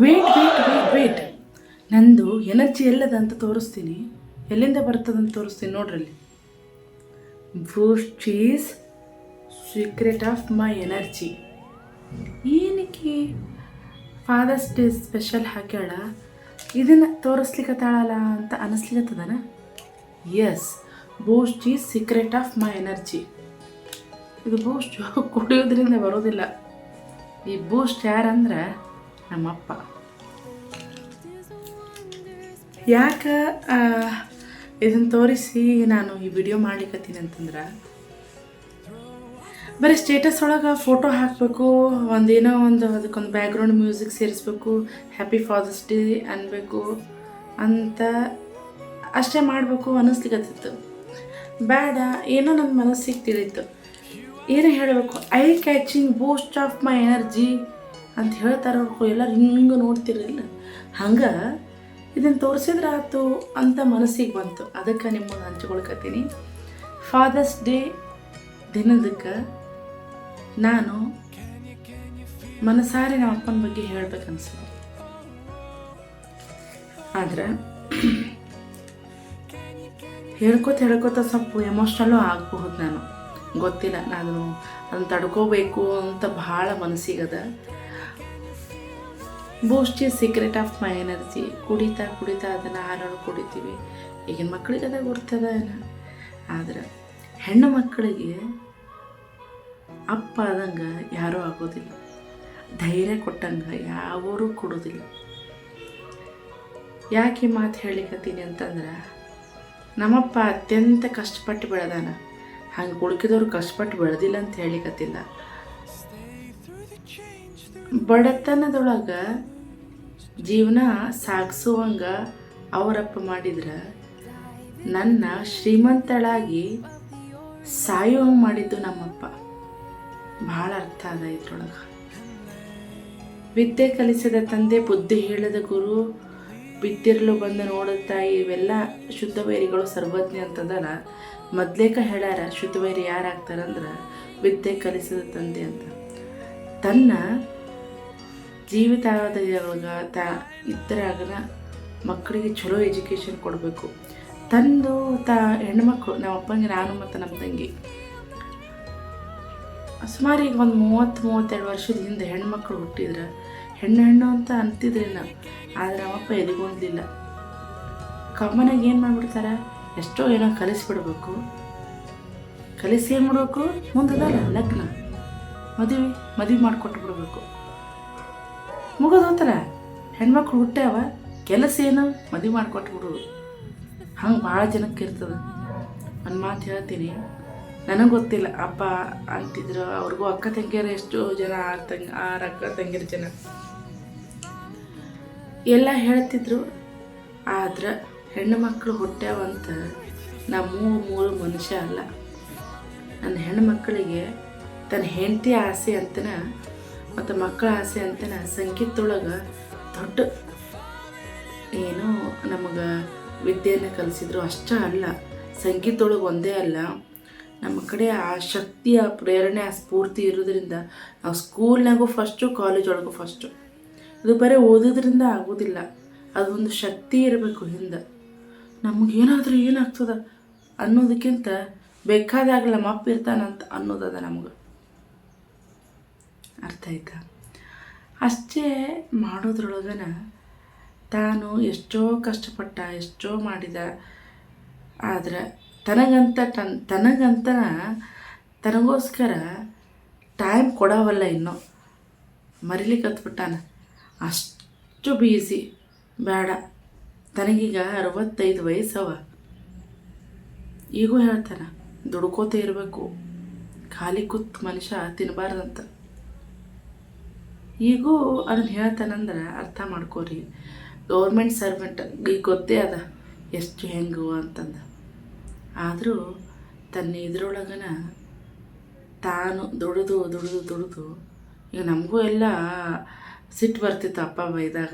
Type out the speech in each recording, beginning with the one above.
Wait ನಂದು energy ಎಲ್ಲದ ಅಂತ ತೋರಿಸ್ತೀನಿ. ಎಲ್ಲಿಂದ ಬರ್ತದಂತ ತೋರಿಸ್ತೀನಿ ನೋಡ್ರಲ್ಲಿ. ಬೂಸ್ಟ್ is secret of my energy. ಏನಕ್ಕೆ ಫಾದರ್ಸ್ ಡೇ ಸ್ಪೆಷಲ್ ಹಾಕ್ಯಾಳ, ಇದನ್ನು ತೋರಿಸ್ಲಿಕ್ಕತ್ತಾಳಲ್ಲ ಅಂತ ಅನ್ನಿಸ್ಲಿಕ್ಕತ್ತದನ. S, Boost is secret of my energy. ಇದು ಬೂಸ್ಟ್ ಕುಡಿಯೋದ್ರಿಂದ ಬರೋದಿಲ್ಲ. ಈ ಬೂಸ್ಟ್ ಯಾರಂದ್ರೆ ನಮ್ಮಪ್ಪ. ಯಾಕೆ ಇದನ್ನು ತೋರಿಸಿ ನಾನು ಈ ವಿಡಿಯೋ ಮಾಡ್ಲಿಕ್ಕತ್ತೀನಿ ಅಂತಂದ್ರೆ, ಬರೀ ಸ್ಟೇಟಸ್ ಒಳಗೆ ಫೋಟೋ ಹಾಕಬೇಕು, ಒಂದೇನೋ ಅದಕ್ಕೊಂದು ಬ್ಯಾಕ್ಗ್ರೌಂಡ್ ಮ್ಯೂಸಿಕ್ ಸೇರಿಸ್ಬೇಕು, ಹ್ಯಾಪಿ ಫಾದರ್ಸ್ ಡೇ ಅನ್ಬೇಕು ಅಂತ ಅಷ್ಟೇ ಮಾಡಬೇಕು ಅನ್ನಿಸ್ಲಿಕ್ಕತ್ತಿತ್ತು. ಬೇಡ, ಏನೋ ನನ್ನ ಮನಸ್ಸಿಗೆ ತಿಳಿಯಿತು, ಏನೋ ಹೇಳಬೇಕು, I catching Boost of my energy ಅಂತ ಹೇಳ್ತಾರವ್ರು ಎಲ್ಲರೂ ಹಿಂಗೆ ನೋಡ್ತಿರಲಿಲ್ಲ. ಹಂಗೆ ಇದನ್ನು ತೋರಿಸಿದ್ರೆ ಆಯ್ತು ಅಂತ ಮನಸ್ಸಿಗೆ ಬಂತು. ಅದಕ್ಕೆ ನಿಮಗೆ ಹಂಚ್ಕೊಳ್ಕತ್ತೀನಿ. ಫಾದರ್ಸ್ ಡೇ ದಿನದಕ್ಕೆ ನಾನು ಮನಸಾರೆ ನಮ್ಮ ಅಪ್ಪನ ಬಗ್ಗೆ ಹೇಳ್ಬೇಕನ್ನಿಸ್ತದೆ. ಆದ್ರೆ ಹೇಳ್ಕೊತ ಸ್ವಲ್ಪ ಎಮೋಷ್ನಲ್ಲೂ ಆಗಬಹುದು. ನಾನು ಗೊತ್ತಿಲ್ಲ, ನಾನು ಅದನ್ನು ತಡ್ಕೋಬೇಕು ಅಂತ ಭಾಳ ಮನಸ್ಸಿಗದ. ಬೂಸ್ಟ್ is secret of my energy. ಕುಡಿತಾ ಅದನ್ನು ಹಾಲು ಕುಡಿತೀವಿ. ಈಗಿನ ಮಕ್ಕಳಿಗೆ ಅದ ಗೊತ್ತದ. ಆದ್ರೆ ಹೆಣ್ಣು ಮಕ್ಕಳಿಗೆ ಅಪ್ಪ ಆದಂಗೆ ಯಾರೂ ಆಗೋದಿಲ್ಲ, ಧೈರ್ಯ ಕೊಟ್ಟಂಗೆ ಯಾರೂ ಕೊಡೋದಿಲ್ಲ. ಯಾಕೆ ಮಾತು ಹೇಳಿಕತ್ತೀನಿ ಅಂತಂದ್ರೆ, ನಮ್ಮಪ್ಪ ಅತ್ಯಂತ ಕಷ್ಟಪಟ್ಟು ಬೆಳೆದಾನ. ಹಂಗೆ ಉಳ್ಕಿದವ್ರು ಕಷ್ಟಪಟ್ಟು ಬೆಳೆದಿಲ್ಲ ಅಂತ ಹೇಳಿಕತ್ತಿಲ್ಲ. ಬಡತನದೊಳಗೆ ಜೀವನ ಸಾಗಿಸುವಂಗೆ ಅವರಪ್ಪ ಮಾಡಿದ್ರೆ, ನನ್ನ ಶ್ರೀಮಂತಳಾಗಿ ಸಾಯುವಂಗೆ ಮಾಡಿದ್ದು ನಮ್ಮಪ್ಪ. ಭಾಳ ಅರ್ಥ ಅದ ಇದ್ರೊಳಗೆ. ವಿದ್ಯೆ ಕಲಿಸಿದ ತಂದೆ, ಬುದ್ಧಿ ಹೇಳಿದ ಗುರು, ಬಿದ್ದಿರಲು ಬಂದು ನೋಡಿದ ತಾಯಿ, ಇವೆಲ್ಲ ಶುದ್ಧ ವೈರಿಗಳು ಸರ್ವಜ್ಞ ಅಂತಂದಲ್ಲ. ಮೊದ್ಲೇಕ ಹೇಳ್ಯಾರ, ಶುದ್ಧ ವೈರಿ ಯಾರಾಗ್ತಾರಂದ್ರೆ ವಿದ್ಯೆ ಕಲಿಸಿದ ತಂದೆ ಅಂತ. ತನ್ನ ಜೀವಿತಾವಧಿಯೊಳಗೆ ಇದ್ದರಾಗನ ಮಕ್ಕಳಿಗೆ ಚಲೋ ಎಜುಕೇಷನ್ ಕೊಡಬೇಕು. ತಂದು ಹೆಣ್ಮಕ್ಳು, ನಮ್ಮ ಅಪ್ಪಂಗೆ, ನಾನು ಮತ್ತು ನಮ್ಮ ತಂಗಿ ಸುಮಾರು ಈಗ ಒಂದು 30-32 ವರ್ಷದ ಹಿಂದೆ ಹೆಣ್ಮಕ್ಳು ಹುಟ್ಟಿದ್ರೆ ಹೆಣ್ಣು ಅಂತ ಅಂತಿದ್ರಿ ನಾವು. ಆದರೆ ನಮ್ಮಪ್ಪ ಎಲ್ಲಿಗೊಂದಿಲ್ಲ. ಕಾಮನಾಗಿ ಏನು ಮಾಡಿಬಿಡ್ತಾರೆ, ಎಷ್ಟೋ ಏನೋ ಕಲಿಸ್ಬಿಡ್ಬೇಕು. ಕಲಿಸಿ ಏನು ಮಾಡಬೇಕು, ಮುಂದದಲ್ಲ ಲಗ್ನ, ಮದುವೆ ಮಾಡಿಕೊಟ್ಟು ಬಿಡ್ಬೇಕು. ಮುಗಿದು ಹೋಗ್ತಾರ. ಹೆಣ್ಮಕ್ಳು ಹುಟ್ಟ್ಯಾವ, ಕೆಲಸ ಏನು, ಮದುವೆ ಮಾಡಿಕೊಟ್ಟು ಬಿಡೋದು. ಹಂಗೆ ಭಾಳ ಜನಕ್ಕೆ ಇರ್ತದೆ. ಒಂದು ಮಾತು ಹೇಳ್ತೀನಿ, ನನಗೆ ಗೊತ್ತಿಲ್ಲ, ಅಪ್ಪ ಅಂತಿದ್ರು. ಅವ್ರಿಗೂ ಅಕ್ಕ ತಂಗಿಯರು ಎಷ್ಟು ಜನ, 6 ಅಕ್ಕ ತಂಗಿಯರ ಜನ ಎಲ್ಲ ಹೇಳ್ತಿದ್ರು. ಆದ್ರೆ ಹೆಣ್ಣು ಮಕ್ಕಳು ಹುಟ್ಟ್ಯಾವಂತ ನಾವು ಮೂರು ಮನುಷ್ಯ ಅಲ್ಲ. ನನ್ನ ಹೆಣ್ಣು ಮಕ್ಕಳಿಗೆ ತನ್ನ ಹೆಂಡತಿ ಆಸೆ ಅಂತನ ಮತ್ತು ಮಕ್ಕಳ ಆಸೆ ಅಂತನ ಸಂಗೀತದೊಳಗೆ ದೊಡ್ಡ ಏನು ನಮಗೆ ವಿದ್ಯೆಯನ್ನು ಕಲಿಸಿದ್ರು. ಅಷ್ಟೇ ಅಲ್ಲ, ಸಂಗೀತದೊಳಗೆ ಒಂದೇ ಅಲ್ಲ, ನಮ್ಮ ಕಡೆ ಆ ಶಕ್ತಿ, ಆ ಪ್ರೇರಣೆ, ಆ ಸ್ಫೂರ್ತಿ ಇರೋದ್ರಿಂದ ನಾವು ಸ್ಕೂಲ್ನಾಗೂ ಫಸ್ಟು, ಕಾಲೇಜ್ ಒಳಗೂ ಫಸ್ಟು. ಇದು ಬರೀ ಓದೋದ್ರಿಂದ ಆಗೋದಿಲ್ಲ, ಅದೊಂದು ಶಕ್ತಿ ಇರಬೇಕು ಹಿಂದೆ. ನಮಗೇನಾದರೂ ಏನಾಗ್ತದ ಅನ್ನೋದಕ್ಕಿಂತ ಬೇಕಾದಾಗಲ್ಲ ನಮ್ಮ ಅಪ್ಪ ಇರ್ತಾನಂತ ಅನ್ನೋದದ ನಮಗೆ. ಅರ್ಥ ಆಯ್ತಾ? ಅಷ್ಟೇ ಮಾಡೋದ್ರೊಳಗನ ತಾನು ಎಷ್ಟೋ ಕಷ್ಟಪಟ್ಟ, ಎಷ್ಟೋ ಮಾಡಿದ. ಆದರೆ ತನಗೋಸ್ಕರ ಟೈಮ್ ಕೊಡವಲ್ಲ, ಇನ್ನೂ ಮರಿಲಿಕ್ಕೆ ಹತ್ಬಿಟ್ಟಾನ. ಅಷ್ಟು ಬೀಸಿ ಬೇಡ. ತನಗೀಗ 65 ವಯಸ್ಸವ. ಈಗೂ ಹೇಳ್ತಾನೆ, ದುಡ್ಕೋತ ಇರಬೇಕು, ಖಾಲಿ ಕೂತ್ ಮನುಷ್ಯ ತಿನ್ನಬಾರ್ದಂತ. ಈಗೂ ಅದನ್ನು ಹೇಳ್ತಾನಂದ್ರೆ ಅರ್ಥ ಮಾಡ್ಕೋರಿ. ಗೌರ್ಮೆಂಟ್ ಸರ್ವೆಂಟ್, ಈಗ ಗೊತ್ತೇ ಅದ ಎಷ್ಟು ಹೆಂಗು ಅಂತಂದು. ಆದರೂ ತನ್ನ ಇದ್ರೊಳಗನ ತಾನು ದುಡಿದು ಈಗ ನಮಗೂ ಎಲ್ಲ ಸಿಟ್ಟು ಬರ್ತಿತ್ತು. ಅಪ್ಪ ಬೈದಾಗ,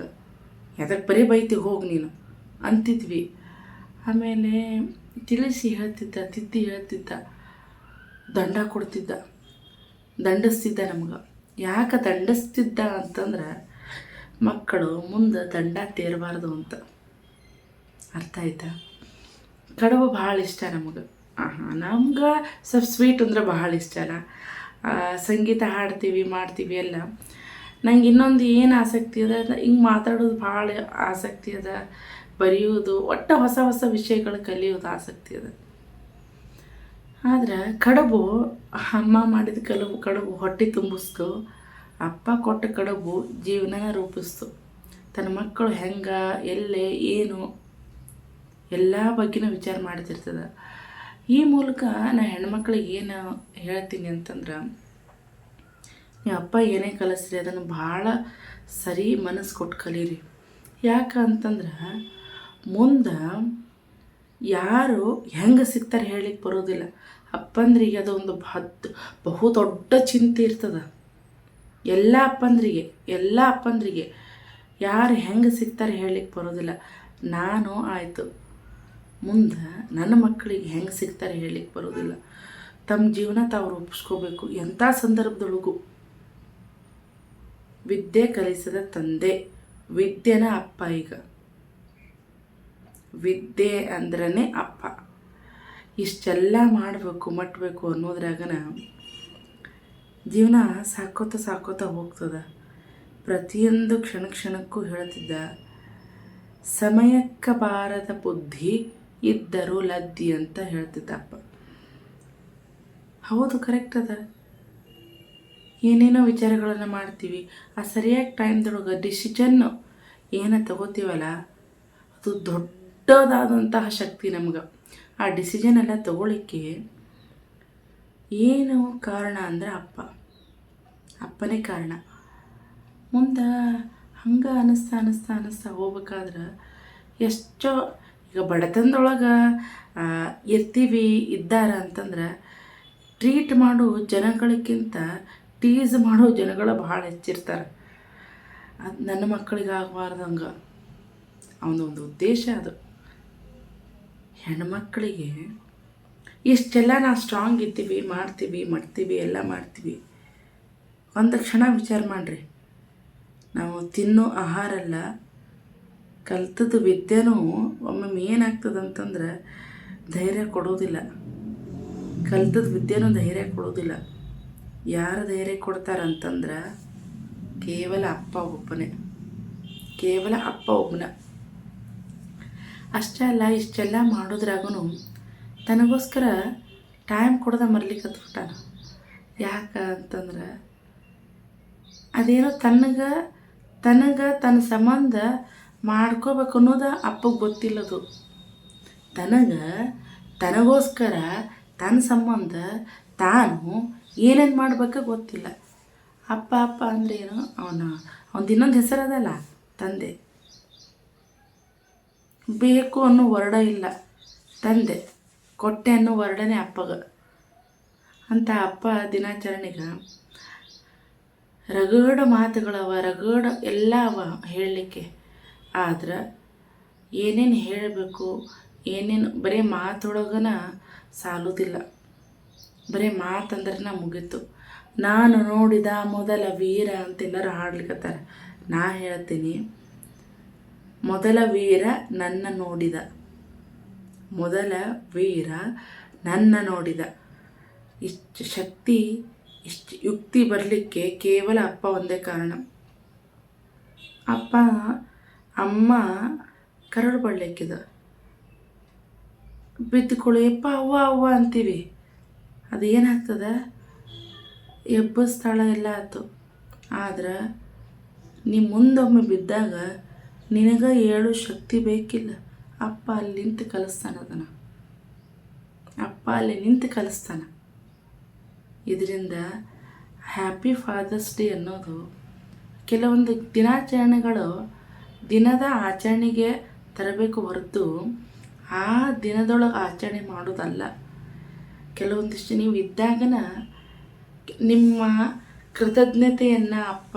ಎದಕ್ಕೆ ಬರೀ ಬೈತಿ ಹೋಗಿ ನೀನು ಅಂತಿದ್ವಿ. ಆಮೇಲೆ ತಿಳಿಸಿ ಹೇಳ್ತಿದ್ದ, ತಿದ್ದಿ ಹೇಳ್ತಿದ್ದ, ದಂಡ ಕೊಡ್ತಿದ್ದ, ದಂಡಿಸ್ತಿದ್ದ ನಮ್ಗೆ. ಯಾಕೆ ದಂಡಿಸ್ತಿದ್ದ ಅಂತಂದ್ರೆ, ಮಕ್ಕಳು ಮುಂದೆ ದಂಡ ತೇರಬಾರ್ದು ಅಂತ. ಅರ್ಥ ಆಯ್ತಾ? ಕಡುಬು ಭಾಳ ಇಷ್ಟ ನಮಗೆ. ನಮ್ಗೆ ಸ್ವಲ್ಪ ಸ್ವೀಟ್ ಅಂದ್ರೆ ಭಾಳ ಇಷ್ಟ ಅಲ್ಲ. ಸಂಗೀತ ಹಾಡ್ತೀವಿ ಮಾಡ್ತೀವಿ ಎಲ್ಲ. ನಂಗೆ ಇನ್ನೊಂದು ಏನು ಆಸಕ್ತಿ ಅದ, ಹಿಂಗೆ ಮಾತಾಡೋದು ಭಾಳ ಆಸಕ್ತಿ ಅದ. ಬರೆಯೋದು, ಒಟ್ಟು ಹೊಸ ಹೊಸ ವಿಷಯಗಳು ಕಲಿಯೋದು ಆಸಕ್ತಿ ಅದ. ಆದ್ರೆ ಕಡುಬು, ಅಮ್ಮ ಮಾಡಿದ ಕಡುಬು ಹೊಟ್ಟೆ ತುಂಬಿಸ್ತು. ಅಪ್ಪ ಕೊಟ್ಟ ಕಡುಬು ಜೀವನನ ರೂಪಿಸ್ತು. ತನ್ನ ಮಕ್ಕಳು ಹೆಂಗೆ, ಎಲ್ಲೇ, ಏನು ಎಲ್ಲ ಬಗ್ಗೆನೂ ವಿಚಾರ ಮಾಡ್ತಿರ್ತದೆ. ಈ ಮೂಲಕ ನಾ ಹೆಣ್ಮಕ್ಳಿಗೆ ಏನು ಹೇಳ್ತೀನಿ ಅಂತಂದ್ರೆ, ನೀವು ಅಪ್ಪ ಏನೇ ಕಲಿಸ್ರಿ ಅದನ್ನು ಭಾಳ ಸರಿ ಮನಸ್ಸು ಕೊಟ್ಟು ಕಲೀರಿ. ಯಾಕೆ ಅಂತಂದ್ರೆ ಮುಂದೆ ಯಾರು ಹೆಂಗೆ ಸಿಗ್ತಾರೆ ಹೇಳಿಕ್ಕೆ ಬರೋದಿಲ್ಲ. ಅಪ್ಪಂದ್ರಿಗೆ ಅದೊಂದು ಬಹು ದೊಡ್ಡ ಚಿಂತೆ ಇರ್ತದೆ. ಎಲ್ಲ ಅಪ್ಪಂದ್ರಿಗೆ ಯಾರು ಹೆಂಗೆ ಸಿಗ್ತಾರೆ ಹೇಳಲಿಕ್ಕೆ ಬರೋದಿಲ್ಲ. ನಾನು ಆಯಿತು, ಮುಂದೆ ನನ್ನ ಮಕ್ಕಳಿಗೆ ಹೆಂಗೆ ಸಿಗ್ತಾರೆ ಹೇಳಲಿಕ್ಕೆ ಬರೋದಿಲ್ಲ. ತಮ್ಮ ಜೀವನ ತಾವು ರೂಪಿಸ್ಕೋಬೇಕು. ಎಂಥ ಸಂದರ್ಭದೊಳಗೂ ವಿದ್ಯೆ ಕಲಿಸಿದ ತಂದೆ, ವಿದ್ಯೆನ ಅಪ್ಪ. ಈಗ ವಿದ್ಯೆ ಅಂದ್ರೇ ಅಪ್ಪ. ಇಷ್ಟೆಲ್ಲ ಮಾಡಬೇಕು ಮಟ್ಟಬೇಕು ಅನ್ನೋದ್ರಾಗನ ಜೀವನ ಸಾಕೋತ ಹೋಗ್ತದೆ. ಪ್ರತಿಯೊಂದು ಕ್ಷಣಕ್ಕೂ ಹೇಳ್ತಿದ್ದ, ಸಮಯಕ್ಕೆ ಬಾರದ ಬುದ್ಧಿ ಇದ್ದರೂ ಲದ್ದಿ ಅಂತ ಹೇಳ್ತಿದ್ದಪ್ಪ. ಹೌದು, ಕರೆಕ್ಟ್ ಅದ. ಏನೇನೋ ವಿಚಾರಗಳನ್ನು ಮಾಡ್ತೀವಿ, ಆ ಸರಿಯಾಗಿ ಟೈಮ್ದೊಳಗೆ ಡಿಸಿಷನ್ನು ಏನು ತಗೋತೀವಲ್ಲ, ಅದು ದೊಡ್ಡದಾದಂತಹ ಶಕ್ತಿ ನಮ್ಗೆ. ಆ ಡಿಸಿಷನ್ ಎಲ್ಲ ತಗೊಳ್ಳಿಕ್ಕೆ ಏನು ಕಾರಣ ಅಂದ್ರೆ ಅಪ್ಪನೇ ಕಾರಣ. ಮುಂದೆ ಹಂಗೆ ಅನ್ನಿಸ್ತಾ ಹೋಗ್ಬೇಕಾದ್ರೆ ಎಷ್ಟೋ ಈಗ ಬಡತನದೊಳಗೆ ಇದ್ದಾರ ಅಂತಂದ್ರೆ ಟ್ರೀಟ್ ಮಾಡೋ ಜನಗಳಿಗಿಂತ ಟೀಸ್ ಮಾಡೋ ಜನಗಳು ಭಾಳ ಹೆಚ್ಚಿರ್ತಾರೆ. ಅದು ನನ್ನ ಮಕ್ಕಳಿಗೆ ಆಗಬಾರ್ದಂಗೆ ಅವನೊಂದು ಉದ್ದೇಶ. ಅದು ಹೆಣ್ಮಕ್ಳಿಗೆ ಇಷ್ಟೆಲ್ಲ ನಾವು ಸ್ಟ್ರಾಂಗ್ ಇದ್ದೀವಿ, ಮಾಡ್ತೀವಿ ಎಲ್ಲ ಮಾಡ್ತೀವಿ. ಒಂದು ಕ್ಷಣ ವಿಚಾರ ಮಾಡಿರಿ, ನಾವು ತಿನ್ನೋ ಆಹಾರ ಅಲ್ಲ, ಕಲ್ತದ್ದು ವಿದ್ಯೆನೂ ಒಮ್ಮೊಮ್ಮೆ ಏನಾಗ್ತದೆ ಅಂತಂದ್ರೆ ಧೈರ್ಯ ಕೊಡೋದಿಲ್ಲ. ಕಲ್ತದ್ದು ವಿದ್ಯೆನೂ ಧೈರ್ಯ ಕೊಡೋದಿಲ್ಲ. ಯಾರು ಧೈರ್ಯ ಕೊಡ್ತಾರಂತಂದ್ರೆ ಕೇವಲ ಅಪ್ಪ ಒಬ್ಬನೇ. ಅಷ್ಟೇ ಅಲ್ಲ, ಇಷ್ಟೆಲ್ಲ ಮಾಡೋದ್ರಾಗೂ ತನಗೋಸ್ಕರ ಟೈಮ್ ಕೊಡದೆ ಮರ್ಲಿಕ್ಕತ್ಬಿಟ್ಟಾನ. ಯಾಕೆ ಅಂತಂದ್ರೆ ಅದೇನೋ ತನಗೆ ತನ್ನ ಸಂಬಂಧ ಮಾಡ್ಕೋಬೇಕು ಅನ್ನೋದು ಅಪ್ಪಗೆ ಗೊತ್ತಿಲ್ಲದು. ತನಗೋಸ್ಕರ ತನ್ನ ಸಂಬಂಧ ತಾನು ಏನೇನು ಮಾಡ್ಬೇಕು ಗೊತ್ತಿಲ್ಲ. ಅಪ್ಪ ಅಂದ್ರೆ ಏನು, ಅವನದು ಇನ್ನೊಂದು ಹೆಸರದಲ್ಲ, ತಂದೆ. ಬೇಕು ಅನ್ನೋ ವರ್ಡ ಇಲ್ಲ, ತಂದೆ. ಕೊಟ್ಟೆ ಅನ್ನೋ ವರ್ಡನೇ ಅಪ್ಪಗೆ. ಅಂತ ಅಪ್ಪ ದಿನಾಚರಣೆಗೆ ರಗಡ ಮಾತುಗಳವ, ರಗಡ ಎಲ್ಲ ಅವ ಹೇಳಲಿಕ್ಕೆ. ಆದ್ರೆ ಏನೇನು ಹೇಳಬೇಕು, ಏನೇನು ಬರೀ ಮಾತೊಳಗನ ಸಾಲೋದಿಲ್ಲ. ಬರೀ ಮಾತಂದ್ರೆ ಮುಗೀತು. ನಾನು ನೋಡಿದ ಮೊದಲ ವೀರ ಅಂತೆಲ್ಲರೂ ಹಾಡ್ಲಿಕ್ಕತ್ತಾರೆ. ನಾ ಹೇಳ್ತೀನಿ, ಮೊದಲ ವೀರ ನನ್ನ ನೋಡಿದ. ಇಷ್ಟು ಶಕ್ತಿ, ಇಷ್ಟು ಯುಕ್ತಿ ಬರಲಿಕ್ಕೆ ಕೇವಲ ಅಪ್ಪ ಒಂದೇ ಕಾರಣ. ಅಮ್ಮ ಕರಳು ಬಳ್ಳಿಕ್ಕಿದ ಬಿದ್ದುಕೊಳ್ಳಿಯಪ್ಪ ಅವ್ವ ಅಂತೀವಿ. ಅದು ಏನಾಗ್ತದೆ, ಎಬ್ಬಸ್ತಾಳ ಎಲ್ಲ ಆಯ್ತು. ಆದ್ರೆ ನೀ ಮುಂದೊಮ್ಮೆ ಬಿದ್ದಾಗ ನಿನಗೆ ಏಳು ಶಕ್ತಿ ಬೇಕಿಲ್ಲ. ಅಪ್ಪ ಅಲ್ಲಿ ನಿಂತು ಕಲಿಸ್ತಾನ. ಇದರಿಂದ ಹ್ಯಾಪಿ ಫಾದರ್ಸ್ ಡೇ ಅನ್ನೋದು ಕೆಲವೊಂದು ದಿನಾಚರಣೆಗಳು ದಿನದ ಆಚರಣೆಗೆ ತರಬೇಕು ಹೊರತು ಆ ದಿನದೊಳಗೆ ಆಚರಣೆ ಮಾಡೋದಲ್ಲ. ಕೆಲವೊಂದಿಷ್ಟು ನೀವು ಇದ್ದಾಗನ ನಿಮ್ಮ ಕೃತಜ್ಞತೆಯನ್ನು ಅಪ್ಪ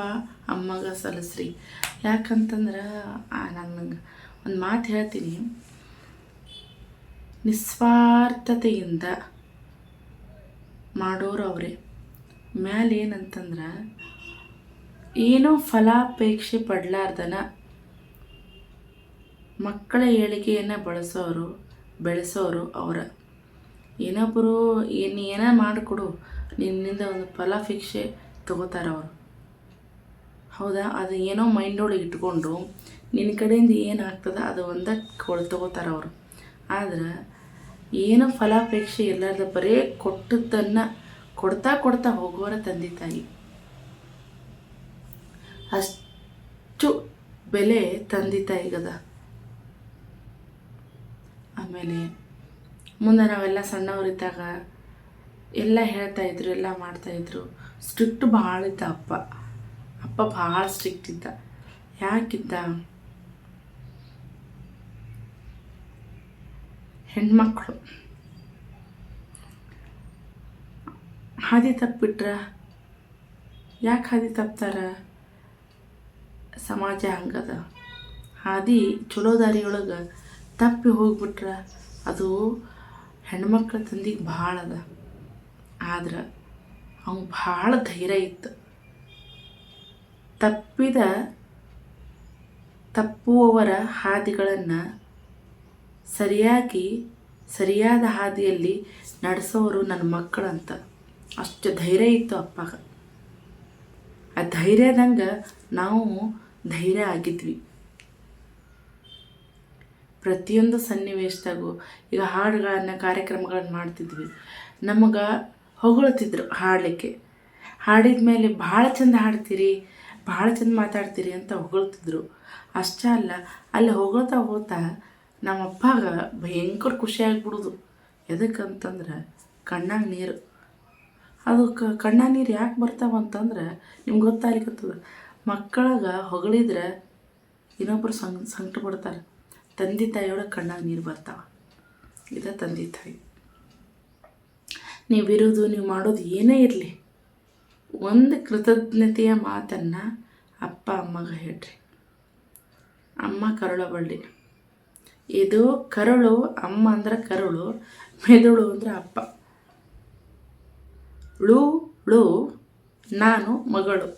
ಅಮ್ಮಗ ಸಲ್ಲಿಸ್ರಿ. ಯಾಕಂತಂದ್ರೆ ನಂಗೆ ಒಂದು ಮಾತು ಹೇಳ್ತೀನಿ, ನಿಸ್ವಾರ್ಥತೆಯಿಂದ ಮಾಡೋರು ಅವರೇ. ಮ್ಯಾಲೆ ಏನಂತಂದ್ರೆ ಏನೋ ಫಲಾಪೇಕ್ಷೆ ಪಡಲಾರ್ದನ ಮಕ್ಕಳ ಏಳಿಗೆಯನ್ನು ಬೆಳೆಸೋರು ಅವರ. ಏನೊಬ್ಬರು ಏನ ಮಾಡಿಕೊಡು ನಿನ್ನಿಂದ ಒಂದು ಫಲಾಪೇಕ್ಷೆ ತಗೋತಾರೆ ಅವರು. ಹೌದಾ, ಅದು ಏನೋ ಮೈಂಡೊಳಗೆ ಇಟ್ಕೊಂಡು ನಿನ್ನ ಕಡೆಯಿಂದ ಏನಾಗ್ತದೆ ಅದು ಒಂದಕ್ಕೆ ತಗೋತಾರೆ ಅವರು. ಆದ್ರೆ ಏನೋ ಫಲಾಪೇಕ್ಷೆ ಇರಲಾರ್ದ ಬರೀ ಕೊಟ್ಟದ್ದನ್ನು ಕೊಡ್ತಾ ಹೋಗುವರ ತಂದೆ ತಾಯಿ. ಅಷ್ಟು ಬೆಲೆ ತಂದೆ ತಾಯಿಗದ. ಆಮೇಲೆ ಮುಂದೆ ನಾವೆಲ್ಲ ಸಣ್ಣವರಿದ್ದಾಗ ಎಲ್ಲ ಹೇಳ್ತಾಯಿದ್ರು, ಎಲ್ಲ ಮಾಡ್ತಾಯಿದ್ರು. ಸ್ಟ್ರಿಕ್ಟ್ ಭಾಳ ಇದ್ದ ಅಪ್ಪ ಭಾಳ ಸ್ಟ್ರಿಕ್ಟ್ ಇದ್ದ. ಯಾಕಿದ್ದ? ಹೆಣ್ಮಕ್ಳು ಹಾದಿ ತಪ್ಪಿಟ್ರ ಯಾಕೆ ಹಾದಿ ತಪ್ತಾರ? ಸಮಾಜ ಹಂಗದ. ಹಾದಿ ಚಲೋ ದಾರಿಯೊಳಗೆ ತಪ್ಪಿ ಹೋಗ್ಬಿಟ್ರ ಅದು ಹೆಣ್ಮಕ್ಳ ತಂದಿಗೆ ಭಾಳ ಅದ. ಆದ್ರೆ ಅವ್ನು ಭಾಳ ಧೈರ್ಯ ಇತ್ತು. ತಪ್ಪುವವರ ಹಾದಿಗಳನ್ನು ಸರಿಯಾದ ಹಾದಿಯಲ್ಲಿ ನಡೆಸೋರು ನನ್ನ ಮಕ್ಕಳಂತ. ಅಷ್ಟು ಧೈರ್ಯ ಇತ್ತು ಅಪ್ಪಗ. ಆ ಧೈರ್ಯದಂಗೆ ನಾವು ಧೈರ್ಯ ಆಗಿದ್ವಿ. ಪ್ರತಿಯೊಂದು ಸನ್ನಿವೇಶದಾಗೂ ಈಗ ಹಾಡುಗಳನ್ನು ಕಾರ್ಯಕ್ರಮಗಳನ್ನು ಮಾಡ್ತಿದ್ವಿ. ನಮಗೆ ಹೊಗಳ್ತಿದ್ರು ಹಾಡಲಿಕ್ಕೆ. ಹಾಡಿದ ಮೇಲೆ ಭಾಳ ಚಂದ ಹಾಡ್ತೀರಿ, ಭಾಳ ಚಂದ ಮಾತಾಡ್ತೀರಿ ಅಂತ ಹೊಗಳ್ತಿದ್ರು. ಅಷ್ಟೇ ಅಲ್ಲ, ಅಲ್ಲಿ ಹೋಗ್ತಾ ನಮ್ಮ ಅಪ್ಪಾಗ ಭಯಂಕರ ಖುಷಿ ಆಗಿಬಿಡೋದು. ಎದಕ್ಕಂತಂದ್ರೆ ಕಣ್ಣಾಗ ನೀರು. ಅದು ಕಣ್ಣಾಗ ನೀರು ಯಾಕೆ ಬರ್ತಾವಂತಂದ್ರೆ ನಿಮ್ಗೆ ಗೊತ್ತಾಗ್ಲಿಕ್ಕತ್ತದ. ಮಕ್ಕಳಿಗೆ ಹೊಗಳಿದ್ರೆ ಇನ್ನೊಬ್ಬರು ಸಂಕಟ ಪಡ್ತಾರೆ. ತಂದೆ ತಾಯಿಯೊಳಗೆ ಕಣ್ಣಾಗ ನೀರು ಬರ್ತಾವೆ. ಇದು ತಂದೆ ತಾಯಿ. ನೀವಿರೋದು ನೀವು ಮಾಡೋದು ಏನೇ ಇರಲಿ, ಒಂದು ಕೃತಜ್ಞತೆಯ ಮಾತನ್ನು ಅಪ್ಪ ಅಮ್ಮಗೆ ಹೇಳ್ರಿ. ಅಮ್ಮ ಕರುಳ ಬಳ್ಳಿ. ಇದು ಕರುಳು, ಅಮ್ಮ ಅಂದ್ರೆ ಕರುಳು, ಮೆದುಳು ಅಂದ್ರೆ ಅಪ್ಪ. ಳು ನಾನು ಮಗಳು.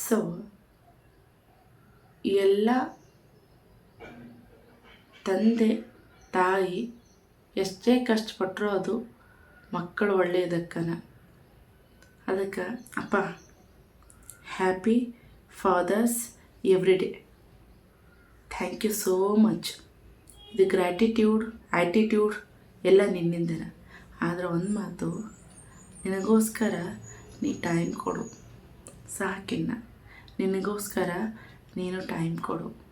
ಸೊ ಎಲ್ಲ ತಂದೆ ತಾಯಿ ಎಷ್ಟೇ ಕಷ್ಟಪಟ್ಟರೂ ಅದು ಮಕ್ಕಳು ಒಳ್ಳೆಯದಕ್ಕನ. ಅದಕ್ಕೆ ಅಪ್ಪ, happy father's every day. Thank you so much. ಇದು ಗ್ರ್ಯಾಟಿಟ್ಯೂಡ್, ಆ್ಯಟಿಟ್ಯೂಡ್ ಎಲ್ಲ ನಿನ್ನಿಂದನ. ಆದರೆ ಒಂದು ಮಾತು, ನಿನಗೋಸ್ಕರ ನೀ ಟೈಮ್ ಕೊಡು ಸಾಕಿನ್ನ. ನಿನಗೋಸ್ಕರ ನೀನು ಟೈಮ್ ಕೊಡು.